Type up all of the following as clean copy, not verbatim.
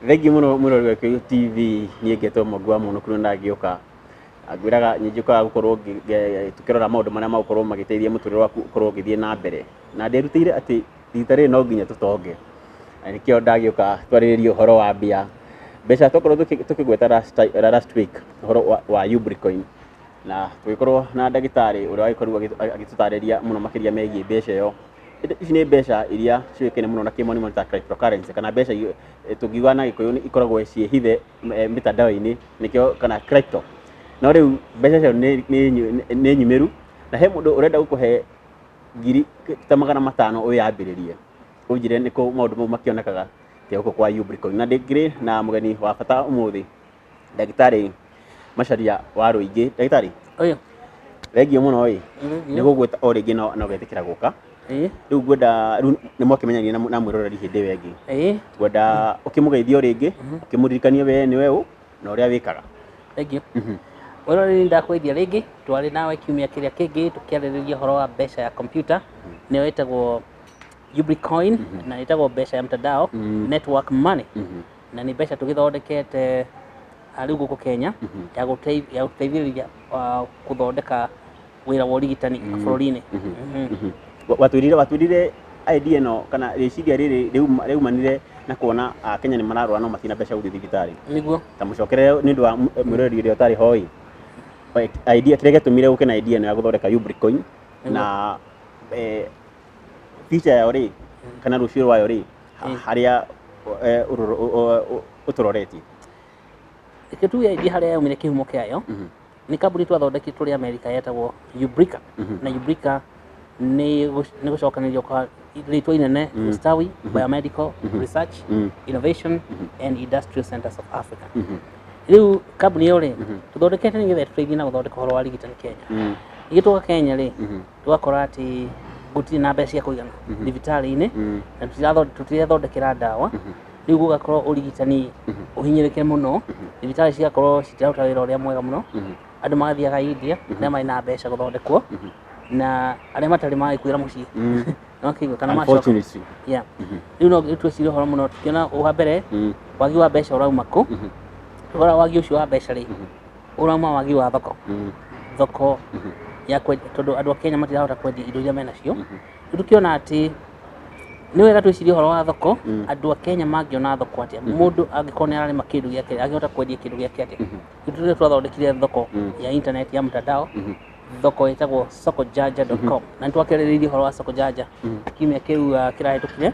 Thengi muno murori wa Kĩyũ TV niĩ ngetwo Mogua mũno kuno na ngĩũka ngwĩraga nyinjukaga gukorwo tukirora maundu maria magukorwo magiteithia muturire waku ukorwo githie na mbere na nderutire ati rita rĩrĩ no nginya tutonge nikio ndagiuka twarĩrĩrie uhoro wa mbia mbeca tokorwo tukigweta last week uhoro wa Ubricoin na tugikorwo na ndagitari uria wagikorwo agitutariria muno makiria megie mbeca iyo ici ni mbeca iria ciũĩkaine muno na kĩmoni money ta cryptocurrency kana mbeca tungiuga na gĩkũyũ ikoragwo ciĩhithe mitandao-inĩ nikio kana crypto no riu mbeca cio nĩ nyumiru na he mundu urenda gukuhe ngiri ta 500 uyambiririe unjire niko maundu mau makionekaga te huko kwa Ubricoin na ndingiri na mugeni wa bata umuthi ndagitari Macharia wa Rũingĩ ndagitari oyo thengio muno oi ni gugwita o ringi no getikira guka riu ngwenda ni mwakimenyania na mwiroreri hindi wengi ngwenda ukimugeithio ringi ukimuririkania we ni we na uria wikaga thengio Wero ndakweithia ringi twari nawe kiumia kiria kingi tukiarĩrĩria horo wa mbeca ya computer nĩyo ĩtagwo Ubricoin na ĩtagwo mbeca ya mtandao network money na nĩ mbeca tũgĩthondekete rĩu gũkũ Kenya ya gũteithĩrĩria gũthondeka wĩra wa ũrigitani bũrũri-inĩ watwirire idea no kana rĩciria rĩrĩ rĩumanire na kuona Kenya nĩ mararũa no matina mbeca gũthiĩ thibitarĩ niguo ta mũcokere nĩ ũndũ wa mwĩroreri ũrĩa ũtarĩ hoi idea kĩrĩa gĩtũmire gũke na idea no ya gũthondeka Ubricoin na feature yayo rĩ kana rũciũ rwayo rĩ harĩa ũtũroretie reke tuge idea harĩa yaumire kĩhumo kĩayo nĩ kambuni twathondeki tũrĩ America yetagwo Ubrica na Ubrica nĩ gũcokanĩrĩrio kwa rĩtwa inene Ustawi Biomedical Research Innovation and Industrial Centers of Africa riu kambuni ĩyo rĩ tũthondekete nĩgetha tũteithie na gũthondeka ũhoro wa ũrigitani Kenya igĩtũka Kenya rĩ tugakora atĩ gũtirĩ na mbeca cia kũigana thibitarĩ-inĩ na tũtirathondekera ndawa riu gũgakorwo ũrigitani ũhinyĩrĩke mũno thibitarĩ cigakorwo citiraruta wĩra ũrĩa mwega mũno andũ magathiaga India arĩa marĩ na mbeca gũthondekwo na arĩa matarĩ magĩkuĩra mũciĩ no kĩgo kana macoka riu no twĩcirie ũhoro mũno tukiona wa mbere wagi wa mbeca ũrauma kũ ũhoro wagi ũcio wa mbeca rĩ ũrauma wagi wa thoko ya kwendia tondũ andũ a Kenya matirahota kwendia indo iria menacio tukiona atĩ nĩ wega twĩcirie ũhoro wa thoko andũ a Kenya mangĩona thoko atĩa mũndũ angĩkorwo nĩ ararĩma kĩndũ gĩake angĩhota kwendia kĩndũ gĩake atĩa ithuĩ twathondekire thoko ya internet ya mtandao thoko ĩtagwo sokojaja.com na nĩtwakĩrĩrĩirie ũhoro wa Sokojaja kiumia kĩu kĩrahĩtũkire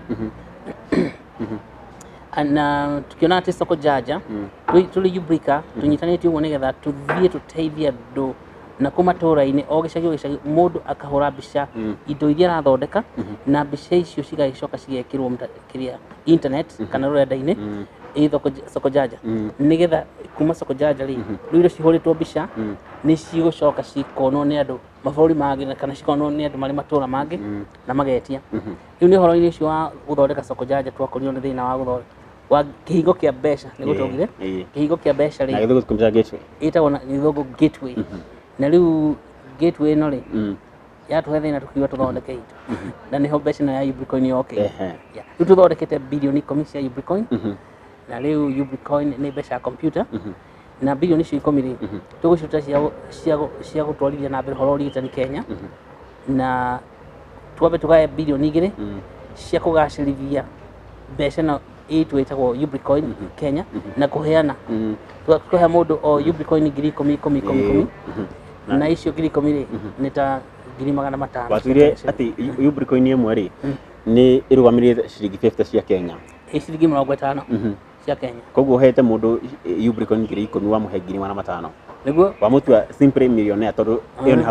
na tukiona atĩ Sokojaja tũrĩ Ubrica tũnyitanĩtie ũguo nĩgetha tũthiĩ tũteithie andũ na kumatũra-inĩ o gĩcagi mũndũ akahũra mbica indo iria arathondeka na mbica icio cigagĩcoka cigekĩrwo kĩrĩa internet kana rũrenda-inĩ Sokojaja nĩgetha kuma Sokojaja rĩ rĩu indo cihũrĩtwo mbica nĩ cigũcoka cikonwo nĩ andũ mabũrũri mangĩ kana cikonwo nĩ andũ marĩ matũra mangĩ na magetia rĩu nĩ ũhoro-inĩ ũcio wa gũthondeka Sokojaja twakorirwo nĩ thĩna wa gũthondeka wa kĩhingo kĩa mbeca nĩguo twaugire kĩhingo kĩa mbeca rĩ ĩtagwo na gĩthũngũ gateway na rĩu gateway ĩno rĩ yatũhe thĩna tũkiuga tũthondeke itũ na nĩho mbeca ĩno ya Ubricoin yokire rĩu tũthondekete birioni 10 cia Ubricoin na rĩu Ubricoin nĩ mbeca ya computer na birioni icio 10 rĩ tũgũciruta cia gũtwarithia na mbere ũhoro ũrigitani Kenya na twambe tũgae birioni 2 cia kũgacĩrithia mbeca ĩno itu ĩtagwo Ubricoin Kenya na kũheana tũkũhe mũndũ o Ubricoin 10,000 na icio 10,000 rĩ nĩ ta 500,000 watwire ati Ubricoin ĩmwe rĩ nĩ ĩrũgamĩrĩire ciringi 50 cia Kenya ciringi 50 cia Kenya koguo hete mũndũ Ubricoin 10,000 wa mũhe 500,000 nĩguo wa mũtua simply millionaire tondũ ĩyo nĩ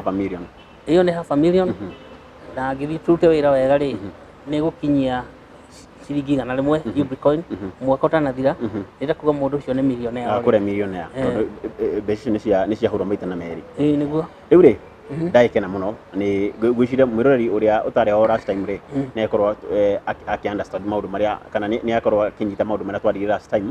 half a million na ngĩthiĩ tũrute wĩra wega rĩ nĩ gũkinyia ciringi 100 Ubricoin mwaka ũtanathira nĩ kuga mũndũ ũcio nĩ millionaire akũre millionaire tondũ mbeca nĩ ciahũrwo maita na merĩ nĩguo rĩu rĩ ndaikena mũno nĩ ngwĩciria mwĩroreri ũrĩa ũtarĩ ho last time rĩ nĩ akorwo akĩ-understand maũndũ marĩa kana nĩ akorwo akĩnyita maũndũ marĩa twarĩrĩire last time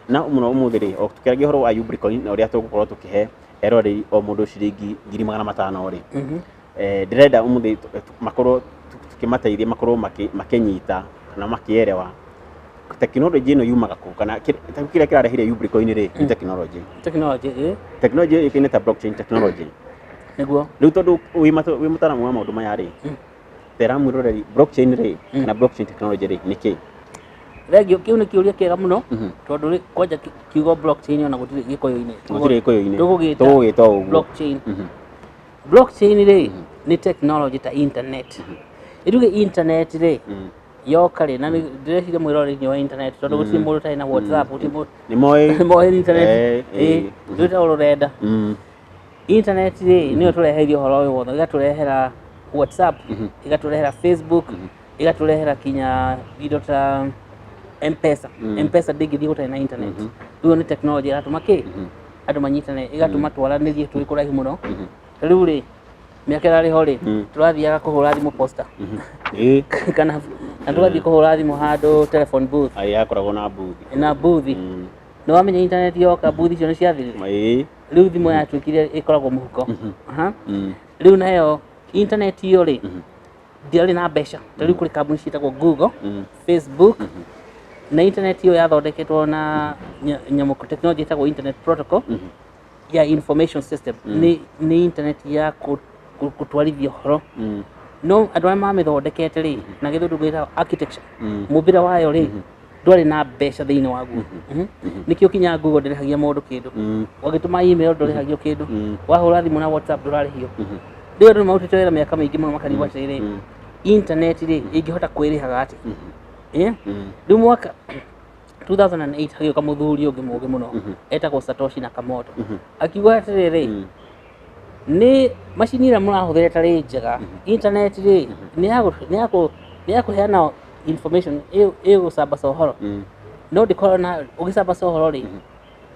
na mũno ũmũthĩ rĩ o tũkĩaragia ũhoro wa Ubricoin na ũrĩa tũgũkorwo tũkĩhe eroreri o mũndũ ciringi 500,000 rĩ ndĩrenda ũmũthĩ makorwo tũkĩmateithia makorwo makĩnyita kana makĩerewa technology ino yumaga ku kana kira kirarehire Ubricoin ri technology technology ikine ta blockchain technology niguo riu tondu wi mutaramu wa maundu maya ri tera mwiroreri blockchain ri kana blockchain technology ri niki regio kiu ni kiuria kiega muno tondu ri kwanja kiugo blockchain ona gutire gikoyo-ini tugita blockchain blockchain ri ni technology ta internet iruge internet ri yoka ri na ndireciria mwiroreri wa internet tondu gutire mundu tari na WhatsApp ni moe internet nduta ururenda internet ri niyo tureherio horo uyu wothe igaturehera WhatsApp igaturehera Facebook igaturehera kinya indo ta M-Pesa ndingithii gutari na internet riu ni technology iratuma ki andu manyitane igatuma twaranirie turi kuraihu muno riu ri miaka irari ho ri turathiaga kuhura thimu posta kana turathii kuhura thimu handu telephone booth yakoragwo na booth no wamenya internet yoka booth icio ni ciathirire riu thimu yatuikire ikoragwo muhuko riu nayo internet iyo ri ndiari na mbeca riu kuri kambuni ciitagwo Google Facebook na internet iyo yathondeketwo na nyamu technology itagwo internet protocol ya information system ni internet ya kutwarithia horo no andu arĩa mamĩthondekete ri na gĩthũngũ gĩtagwo architecture mũmbĩre wayo ri ndwarĩ na mbeca thĩinĩ waguo nĩkĩo kinya Google ndĩrĩhagia mũndũ kĩndũ wagĩtũma email ndũrĩhagio kĩndũ wahũra thimũ na WhatsApp ndũrarĩhio rĩu andũ marutĩte wĩra mĩaka mĩingĩ mũno makarigwo atĩrĩrĩ internet ri ĩngĩhota kwĩrĩhaga atĩ rĩu mwaka 2008 hagĩũka mũthuri ũngĩ mũũgĩ mũno etagwo Satoshi Nakamoto akiuga atĩrĩrĩ nĩ macini ĩrĩa mũrahũthĩra ĩtarĩ njega internet ri nĩ ya kũheana information ĩgũcambaca ũhoro no ndĩkorwo na ũgĩcambaca ũhoro ri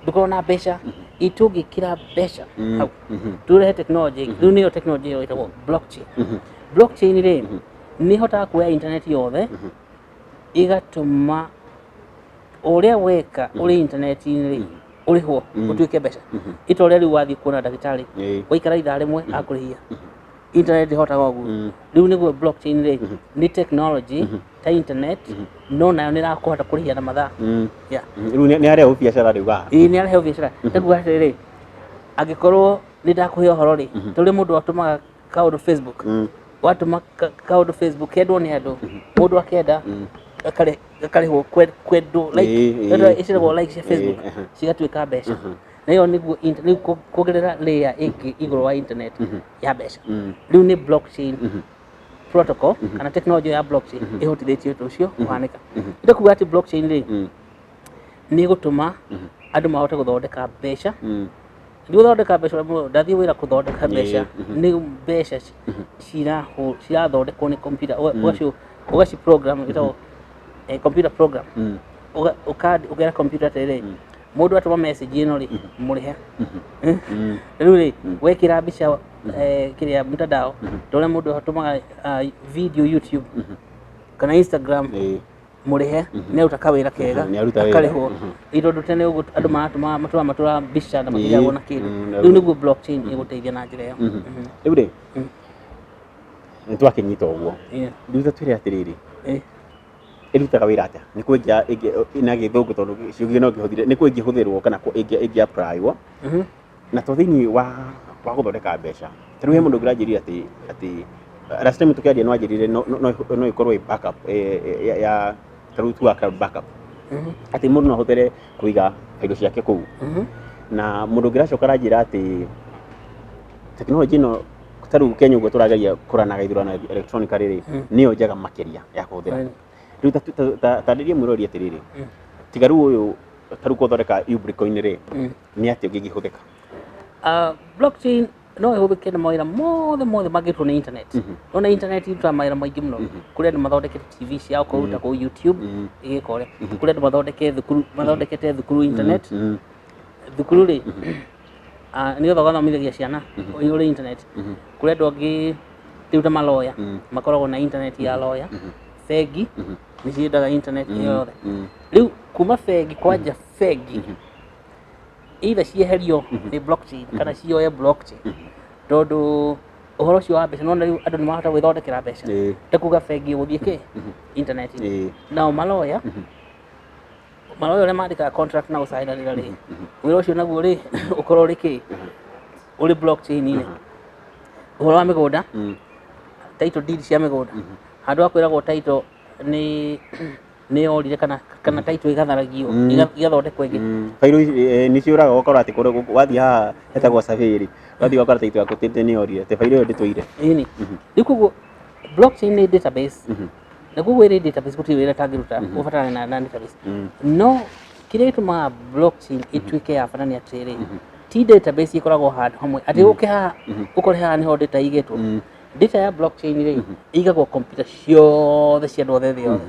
ndũkorwo na mbeca itũngĩkĩra mbeca hau tũrehe technology rĩu nĩyo technology ĩyo ĩtagwo blockchain ri nĩ hotaga kuoya internet yothe igatũma ũrĩa weka ũrĩ internet-inĩ ri ũrĩhwo ũtuĩke mbeca ita ũrĩa rĩu wathiĩ kuona ndagĩtarĩ waikara ithaa rĩmwe akũrĩhia internet ĩhotaga ũguo rĩu nĩguo blockchain ri nĩ technology ta internet no nayo nĩ ĩrakũhota kũrĩhia na mathaa rĩu nĩ arehe biacara rĩu haha nĩ arehe biacara ndakuga atĩrĩrĩ angĩkorwo nĩ ndakũhe ũhoro ri tũrĩ mũndũ atũmaga kaũndũ Facebook watũma kaũndũ Facebook kendwo nĩ andũ mũndũ akenda akarĩhwo kwendwo ĩciaragwo like cia Facebook cigatuĩka mbeca na ĩyo nĩguo kuongerera layer ĩngĩ igũrũ wa internet ya mbeca rĩu nĩ blockchain protocol kana technology ya blockchain ĩhotithĩtie ũndũ ũcio kũhanĩka ndakuga atĩ blockchain ri nĩ ĩgũtũma andũ mahote gũthondeka mbeca gũthondeka mbeca ndathiĩ wĩra gũthondeka mbeca nĩ mbeca cirathondekwo nĩ computer ũgaci program ĩtagwo computer program ũkera computer atĩrĩrĩ mũndũ atũma message ĩno ri mũrĩhe rĩu ri wekĩra mbica kĩrĩa mtandao ta ũrĩa mũndũ atũmaga video YouTube kana Instagram mũrĩhe nĩ aruta kawĩra kega akarĩhwo indo tene ũguo andũ matũra mbica na matigagwo na kĩndũ rĩu nĩguo blockchain ĩgũteithia na njĩra ĩyo rĩu ri nĩ twakĩnyita ũguo rĩu twĩre atĩrĩrĩ ĩrutaga wĩra atĩa nĩ kwenja ĩna gĩthũngũ tondũ ciũgĩ no kĩhũthire nĩ kwenja hũthĩrwo kana ĩngĩ apply-wo na to thĩinĩ wa gũthondeka mbeca rĩu he mũndũ ũngĩranjĩrire atĩ last time tũkĩaria no anjĩrire no ĩkorwo ĩ backup ya tarĩu tu account backup atĩ mũndũ no ahũthĩre kũiga indo ciake kũu na mũndũ ũngĩracoka aranjĩra atĩ technology ĩno tarĩu Kenya ũguo tũrageria kũranaga ithurano electronically rĩ nĩyo njega makĩria ya kũhũthĩra rĩu tarĩria mwĩrori atĩrĩrĩ tiga rĩu ũyũ tarĩu gũthondeka Ubricoin rĩ nĩ atĩa ũngĩhũthĩka blockchain no ĩhũthĩke na mawĩra mothe mangĩrutwo nĩ internet no na internet ĩrutaga mawĩra maingĩ mũno kũrĩ andũ mathondekete TV ciao kũruta kũu YouTube ĩgĩka ũrĩa kũrĩ andũ mathondekete thukuru internet thukuru rĩ nĩgetha ũgathomithagia ciana ũrĩ internet kũrĩ andũ angĩ rĩu ta maloya makoragwo na internet ya lawyer bengi nĩ ciendaga internet yothe rĩu kuma bengi kwanja bengi either cieherio nĩ blockchain kana cioye blockchain tondũ ũhoro ũcio wa mbeca nona rĩu andũ nĩ mahota gwĩthondekera mbeca ndakuga bengi gũthiĩ kĩ internet nao maloya marũa ũrĩa mandĩkaga contract na gũcainanĩra rĩ, wĩra ũcio naguo rĩ ũkorwo ũrĩ kĩ ũrĩ blockchain-inĩ, ũhoro wa mĩgũnda, title deed cia mĩgũnda, handũ ha kwĩragwo title nĩ yorire kana title ĩgatharagio igathondekwo ĩngĩ. Bairo nĩ ciũraga ũgakorwo atĩ kũrĩa wathiĩ haha hetagwo survey rĩ, wathiĩ ũgakora title yaku nĩ yorire, te bairo ĩyo ndĩtũire. Ĩni rĩu koguo blockchain nĩ database, na koguo ĩrĩ database gũtirĩ wĩra ĩtangĩruta ũbatarane na database. No kĩrĩa gĩtũmaga blockchain ĩtuĩke ya bata nĩ atĩrĩrĩ, ti database ĩkoragwo handũ hamwe atĩ ũke haha ũkore haha nĩho data igĩtwo. Data ya blockchain rĩ ĩigagwo computer ciothe cia andũ othe thĩ yothe,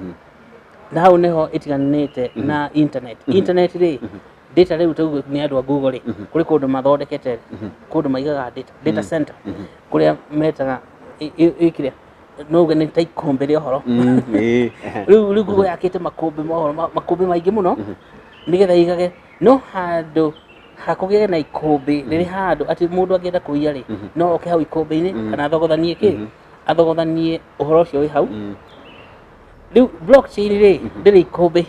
na hau nĩho ĩtiganĩte na internet. Internet rĩ data rĩu tauge nĩ andũ a Google rĩ, kũrĩ kũndũ mathondekete kũndũ maigaga data center kũrĩa metaga ĩkĩrĩa no uge nĩ ta ikombe rĩa ũhoro. Rĩu Google yakĩte makũmbĩ maingĩ mũno nĩgetha igage, no handũ hakũgĩe na ikũmbĩ rĩrĩ handũ atĩ mũndũ angĩenda kũiya rĩ no oke hau ikũmbĩ-inĩ kana athogothanie kĩ, athogothanie ũhoro ũcio wĩ hau. Rĩu blockchain rĩ ndĩrĩ ikũmbĩ,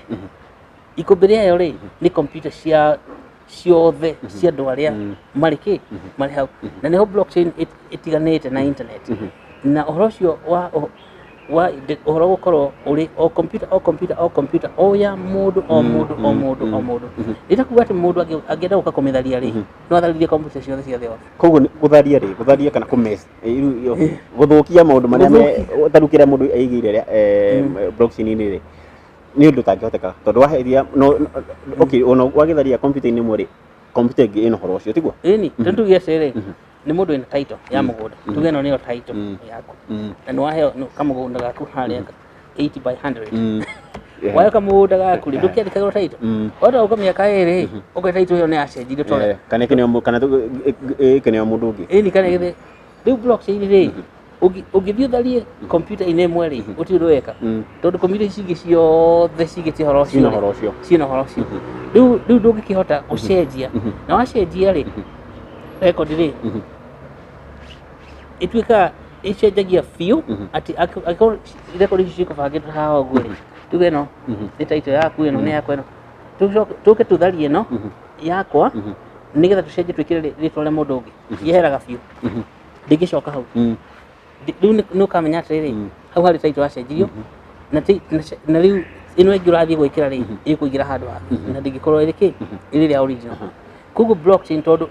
ikũmbĩ rĩayo rĩ nĩ computer ciothe cia andũ arĩa marĩ kĩ marĩ hau, na nĩho blockchain ĩtiganĩte na internet. Na ũhoro ũcio wa ũhoro gũkorwo ũrĩ o computer o ya mũndũ o mũndũ ĩtakuga atĩ mũndũ angĩenda gũka kũmĩtharia rĩ no atharĩrie computer ciothe cia thĩ yothe. Koguo gũtharia rĩ, gũtharia kana kũmess gũthũkia maũndũ marĩa tarukĩra mũndũ aigĩire blockchain-inĩ rĩ nĩ ũndũ ũtangĩhoteka, tondũ waheria okay ona wagĩtharia computer-inĩ ĩmwe rĩ computer ĩngĩ ĩna ũhoro ũcio tiguo. Ĩni tuge atĩrĩrĩ nĩ mũndũ wĩna title ya mũgũnda, tuge ĩno nĩyo title yaku na nĩ waheo kamũgũnda gaku harĩa 80 by 100. Waheo kamũgũnda gaku rĩ ndũkĩandĩkagĩrwo title, wenda uga mĩaka ĩrĩ ũge title ĩyo nĩ yacenjirio tondũ kana ĩkĩneo mũndũ ũngĩ. Ĩni kana gĩthĩ rĩu blockchain rĩ ũngĩthiĩ ũtharie computer-inĩ ĩmwe rĩ gũtirĩ ũndũ weka, tondũ computer ici ingĩ ciothe cigĩtie ũhoro ũcio ciĩna ũhoro ũcio. Rĩu ndũngĩkĩhota gũcenjia, na wacenjia rĩ record rĩ ĩtuĩkaga ĩcenjagia biũ atĩ angĩkorwo record ici cikũbangĩtwo haha ũguo rĩ tuge ĩno nĩ title yaku, ĩno nĩ yakwa, ĩno tũke tũtharie ĩno yakwa nĩgetha tũcenjie twĩkĩre rĩtwa rĩa mũndũ ũngĩ, yeheraga biũ ndĩngĩcoka hau. Rĩu nĩ ũkamenya atĩrĩrĩ hau harĩ title yacenjirio na rĩu ĩno ĩngĩ ũrathiĩ gwĩkĩra rĩ ĩkũingĩra handũ haha na ndĩngĩkorwo ĩrĩ kĩ ĩrĩ rĩa original. Koguo blockchain tondũ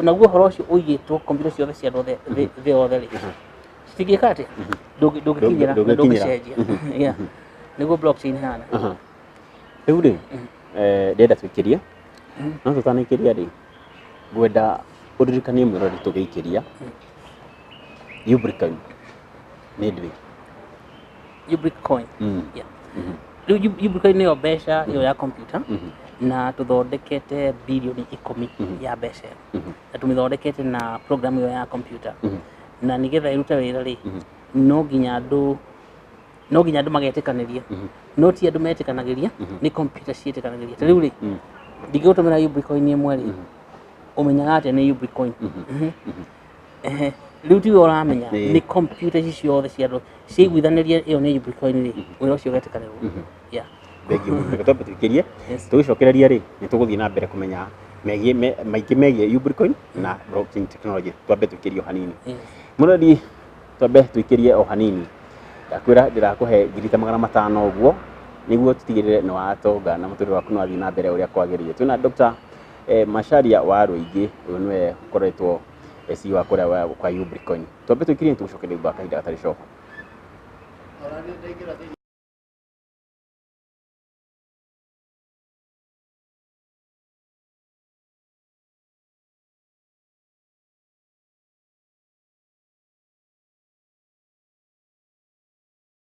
naguo ũhoro ũcio ũigĩtwo computer ciothe cia andũ thĩ yothe rĩ citingĩka atĩ ndũngĩkinyĩra na ndũngĩcenjia. Nĩguo blockchain hana. Rĩu rĩ ndĩrenda twĩkĩrie no tũtanaikĩria rĩ ngwenda ũririkanie mũrori tũgĩikĩria Ubricoin nĩ ndwĩ Ubricoin. Rĩu Ubricoin nĩyo mbeca ĩyo ya computer na tũthondekete bilioni 10 ya mbeca na tũmĩthondekete na program ĩyo ya computer na nĩgetha ĩrute wĩra rĩ no nginya andũ magetĩkanĩria, no ti andũ metĩkanagĩria nĩ computer ciĩtĩkanagĩria. Ta rĩu rĩ ndingĩgũtũmĩra Ubricoin ĩmwe rĩ ũmenyaga atĩ nĩ Ubricoin. Rĩu tiwe ũramenya nĩ computer ici ciothe cia andũ ciaiguithanĩria ĩyo nĩ Ubricoin rĩ wĩra ũcio ũgetĩkanĩrwo. Thengiũ mũno, reke twambe twĩkĩrie tũgĩcokereria rĩ nĩ tũgũthiĩ na mbere kũmenya maingĩ megiĩ Ubricoin na blockchain technology. Twambe twĩkĩrie o hanini mũrori, twambe twĩkĩrie o hanini. Ndakwĩra ndĩrakũhe 500 ũguo nĩguo tũtigĩrĩre nĩ watonga na mũtũrĩre waku nĩ wathiĩ na mbere ũrĩa kwagĩrĩire. Twĩna Dr. Macharia wa Rũingĩ, ũyũ nĩwe ũkoretwo CEO wa kũrĩa kwa Ubricoin. Twambe twĩkĩrie tũgũcokereria kahinda gatarĩ coka.